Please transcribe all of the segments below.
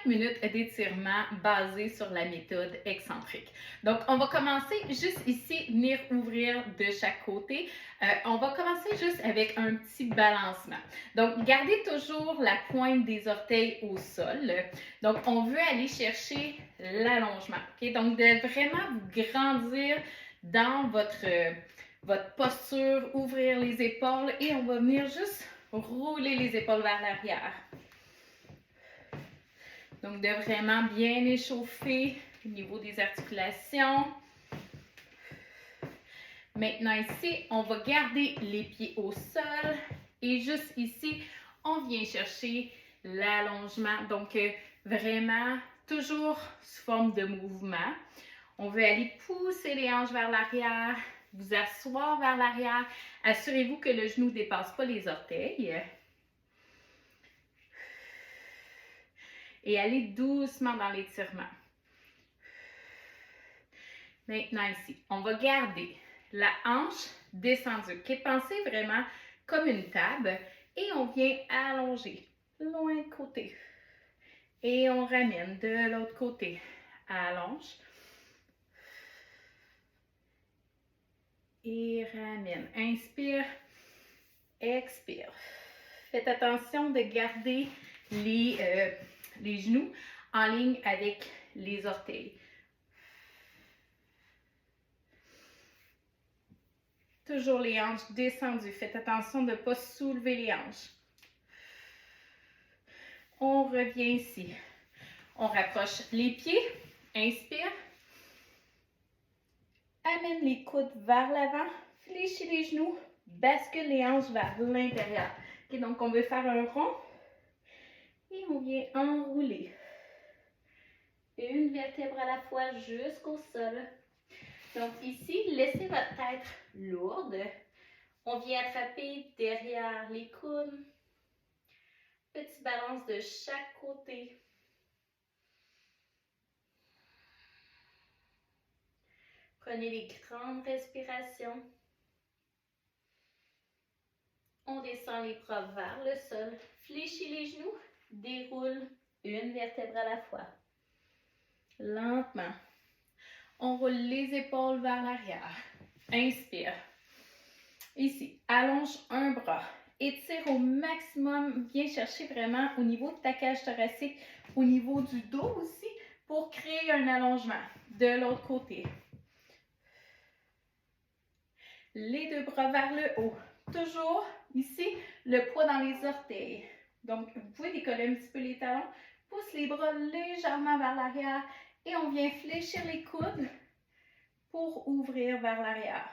minutes d'étirement basé sur la méthode excentrique. Donc, on va commencer juste ici, venir ouvrir de chaque côté. On va commencer juste avec un petit balancement. Donc, gardez toujours la pointe des orteils au sol. Donc, on veut aller chercher l'allongement. Okay? Donc, de vraiment vous grandir dans votre posture, ouvrir les épaules et on va venir juste rouler les épaules vers l'arrière. Donc, de vraiment bien échauffer au niveau des articulations. Maintenant, ici, on va garder les pieds au sol et juste ici, on vient chercher l'allongement. Donc, vraiment, toujours sous forme de mouvement. On veut aller pousser les hanches vers l'arrière, vous asseoir vers l'arrière. Assurez-vous que le genou ne dépasse pas les orteils. Et allez doucement dans l'étirement. Maintenant ici, on va garder la hanche descendue. Okay? Pensez vraiment comme une table et on vient allonger loin de côté. Et on ramène de l'autre côté. Allonge. Et ramène. Inspire. Expire. Faites attention de garder les genoux en ligne avec les orteils. Toujours les hanches descendues. Faites attention de ne pas soulever les hanches. On revient ici. On rapproche les pieds. Inspire. Amène les coudes vers l'avant. Fléchis les genoux. Bascule les hanches vers l'intérieur. Okay, donc, on veut faire un rond. Et on vient enrouler. Une vertèbre à la fois jusqu'au sol. Donc ici, laissez votre tête lourde. On vient attraper derrière les coudes. Petite balance de chaque côté. Prenez les grandes respirations. On descend les bras vers le sol. Fléchis les genoux. Déroule une vertèbre à la fois. Lentement. On roule les épaules vers l'arrière. Inspire. Ici, allonge un bras. Étire au maximum. Viens chercher vraiment au niveau de ta cage thoracique, au niveau du dos aussi, pour créer un allongement. De l'autre côté. Les deux bras vers le haut. Toujours ici, le poids dans les orteils. Donc, vous pouvez décoller un petit peu les talons. Pousse les bras légèrement vers l'arrière et on vient fléchir les coudes pour ouvrir vers l'arrière.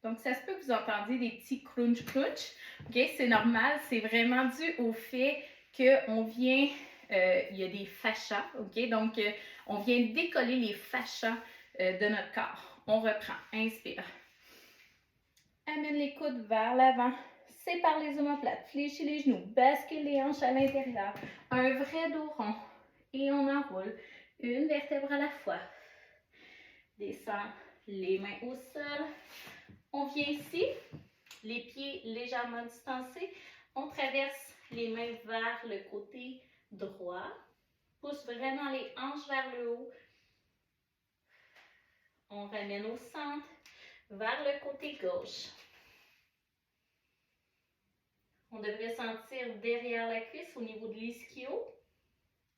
Donc, ça se peut que vous entendiez des petits crunch-crunch. Okay? C'est normal, c'est vraiment dû au fait qu'on vient, il y a des fascias. Okay? Donc, on vient décoller les fascias de notre corps. On reprend. Inspire. Amène les coudes vers l'avant. Sépare les omoplates. Fléchis les genoux. Bascule les hanches à l'intérieur. Un vrai dos rond. Et on enroule. Une vertèbre à la fois. Descends les mains au sol. On vient ici. Les pieds légèrement distancés. On traverse les mains vers le côté droit. Pousse vraiment les hanches vers le haut. On ramène au centre, vers le côté gauche. On devrait sentir derrière la cuisse au niveau de l'ischio.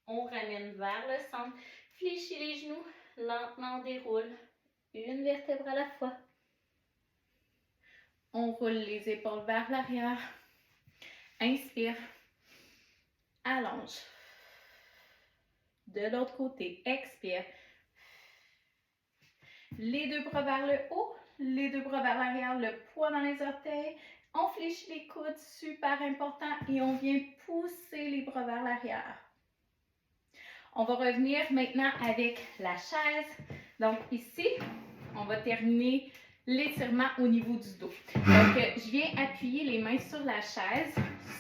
On ramène vers le centre. Fléchis les genoux, lentement on déroule. Une vertèbre à la fois. On roule les épaules vers l'arrière. Inspire. Allonge. De l'autre côté, expire. Les deux bras vers le haut, les deux bras vers l'arrière, le poids dans les orteils. On fléchit les coudes, super important, et on vient pousser les bras vers l'arrière. On va revenir maintenant avec la chaise. Donc ici, on va terminer l'étirement au niveau du dos. Donc, je viens appuyer les mains sur la chaise.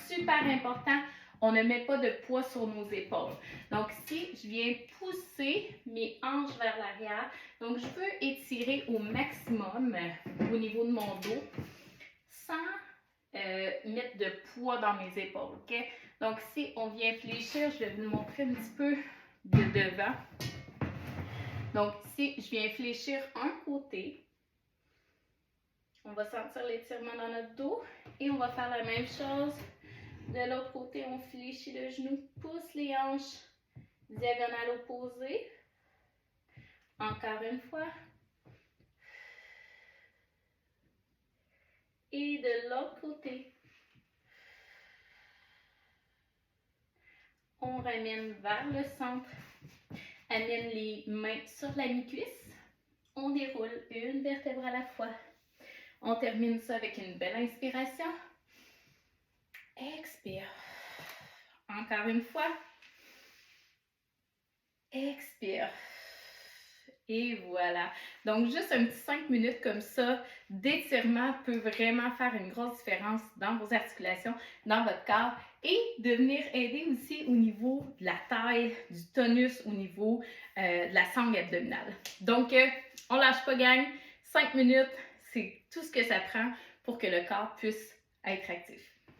Super important, on ne met pas de poids sur nos épaules. Donc ici, je viens pousser mes hanches vers l'arrière. Donc, je peux étirer au maximum au niveau de mon dos sans mettre de poids dans mes épaules. Okay? Donc, si on vient fléchir, je vais vous le montrer un petit peu de devant. Donc, si je viens fléchir un côté, on va sentir l'étirement dans notre dos et on va faire la même chose. De l'autre côté, on fléchit le genou, pousse les hanches, diagonale opposée. Encore une fois. Et de l'autre côté, on ramène vers le centre, amène les mains sur la mi-cuisse, on déroule une vertèbre à la fois. On termine ça avec une belle inspiration. Expire. Encore une fois. Expire. Et voilà. Donc, juste un petit 5 minutes comme ça d'étirement peut vraiment faire une grosse différence dans vos articulations, dans votre corps et de venir aider aussi au niveau de la taille, du tonus, au niveau de la sangle abdominale. Donc, on lâche pas, gang. 5 minutes, c'est tout ce que ça prend pour que le corps puisse être actif.